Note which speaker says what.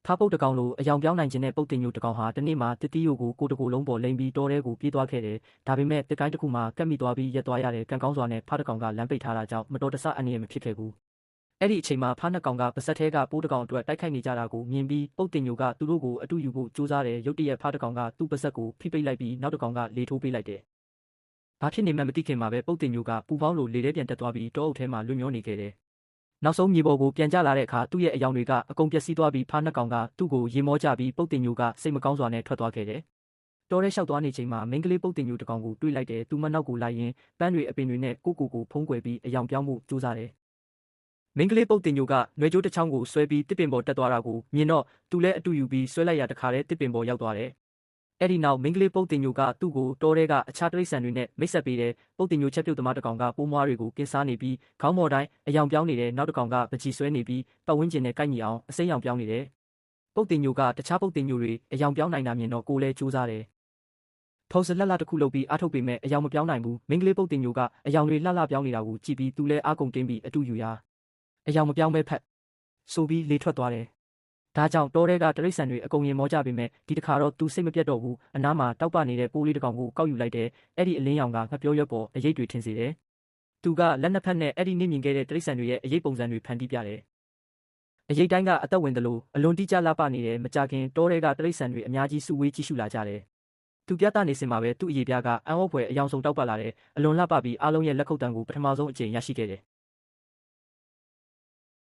Speaker 1: ဖားပုတ်တကောင်လိုအယောင်ပြောင်းနိုင်ခြင်းနဲ့ပုတ်တင်ညိုတကောင်ဟာတနေ့မှာတစ်တီးယိုကိုကိုတကိုလုံးပေါ်လိမ့်ပြီးတောထဲကိုပြေးသွားခဲ့တယ်။ဒါပေမဲ့တစ်ကိုင်းတစ်ခုမှာကပ်မိသွားပြီးရက်သွားရတဲ့ကံကောင်းစွာနဲ့ဖားတကောင်ကလမ်းပိတ်ထားတာကြောင့်မတော်တဆအန္တရာယ်မဖြစ်ခဲ့ဘူး။အဲ့ဒီအချိန်မှာဖားနှစ်ကောင်ကပါဆက်ထဲကပိုးတကောင်အတွက်တိုက်ခိုက်နေကြတာကိုမြင်ပြီးပုတ်တင်ညိုကသူတို့ကိုအတူယူဖို့ကြိုးစားတယ်ရုတ်တရက်ဖားတကောင်ကသူ့ပါဆက်ကိုဖိပိတ်လိုက်ပြီးနောက်တကောင်ကလေထိုးပေးလိုက်တယ်။ဘာဖြစ်နေမှမသိခင်မှာပဲပုတ်တင်ညိုကပူပေါင်းလိုလေထဲပြန်တက်သွားပြီးတောအုပ်ထဲမှာလွတ်မျောနေခဲ့တယ်။နောက်ဆုံးမြေပေါ်ကိုပြန်ကျလာတဲ့အခါသူ့ရဲ့အယောင်တွေကအကုန်ပျက်စီးသွားပြီးဖားနှစ်ကောင်ကသူ့ကိုရေမောကြပြီးပုတ်တင်ညိုကစိတ်မကောင်းစွာနဲ့ထွက်သွားခဲ့တယ်။တောထဲလျှောက်သွားနေချိန်မှာမိန်းကလေးပုတ်တင်ညိုတကောင်ကိုတွေ့လိုက်တယ်သူမနောက်ကိုလိုက်ရင်ပန်းတွေအပင်တွေနဲ့ကိုဖုံးကွယ်ပြီးအယောင်ပြောင်းမှုကြိုးစားတယ်။မိန်းကလေးပုတ်တင်ညိုကနွယ်ကြိုးတစ်ချောင်းကိုဆွဲပြီးတစ်ပင်ပေါ်တက်သွားတာကိုမြင်တော့သူလည်းအတူယူပြီးဆွဲလိုက်ရတခါတည်းတစ်ပင်ပေါ်ရောက်သွားတယ်။အဲ့ဒီနောက်မိန်းကလေးပုတ်တင်ညိုကသူ့ကိုတောထဲကအခြားတိရစ္ဆာန်တွေနဲ့မိတ်ဆက်ပေးတယ်ပုတ်တင်ညိုချက်ပြုတ်သမားတကောင်ကပိုးမွားတွေကိုကင်းစားနေပြီးခေါင်းမော်တိုင်းအယောင်ပြောင်းနေတယ်နောက်တကောင်ကပချီဆွဲနေပြီးပတ်ဝန်းကျင်နဲ့ကိုက်ညီအောင်အစိမ်းရောင်ပြောင်းနေတယ်ပုတ်တင်ညိုကတခြားပုတ်တင်ညိုတွေအယောင်ပြောင်းနိုင်တာမြင်တော့ကိုလည်းကြိုးစားတယ်ထုံးစလက်တစ်ခုလုပ်ပြီးအားထုတ်ပေမဲ့အယောင်မပြောင်းနိုင်ဘူးမိန်းကလေးပုတ်တင်ညိုကအယောင်တွေလှပြောင်းနေတာကိုကြည့်ပြီးသူလည်းအားကုန်တင်းပြီးအတူယူရအယောင်မပြောင်းပဲဖက်ဆိုပြီးလေထွက်သွားတယ်ဒါကြောင့်တောထဲကတရိတ်ဆန်တွေအကုန်ရင်မောကြပေမဲ့ဒီတစ်ခါတော့သူစိတ်မပြတ်တော့ဘူးအနားမှာတောက်ပနေတဲ့ပိုးလေးတစ်ကောင်ကိုကောက်ယူလိုက်တယ်အဲ့ဒီအလင်းရောင်ကငှက်ပြောရွက်ပေါ်အရိပ်တွေထင်စေတယ်သူကလက်နှစ်ဖက်နဲ့အဲ့ဒီနင့်မြင်ခဲ့တဲ့တရိတ်ဆန်တွေရဲ့အရိပ်ပုံစံတွေဖန်တီးပြတယ်အရိပ်တိုင်းကအသက်ဝင်တယ်လို့အလွန်တိကျလှပနေတယ်မကြခင်တောထဲကတရိတ်ဆန်တွေအများကြီးစုဝေးကြည့်ရှုလာကြတယ်သူပြသနေစင်မှာပဲသူ့အရေးပြကအံ့ဩဖွယ်အယောင်ဆုံးတောက်ပလာတယ်အလွန်လှပပြီးအားလုံးရဲ့လက်ခုပ်တန်းကိုပထမဆုံးအကြိမ်ရရှိခဲ့တယ်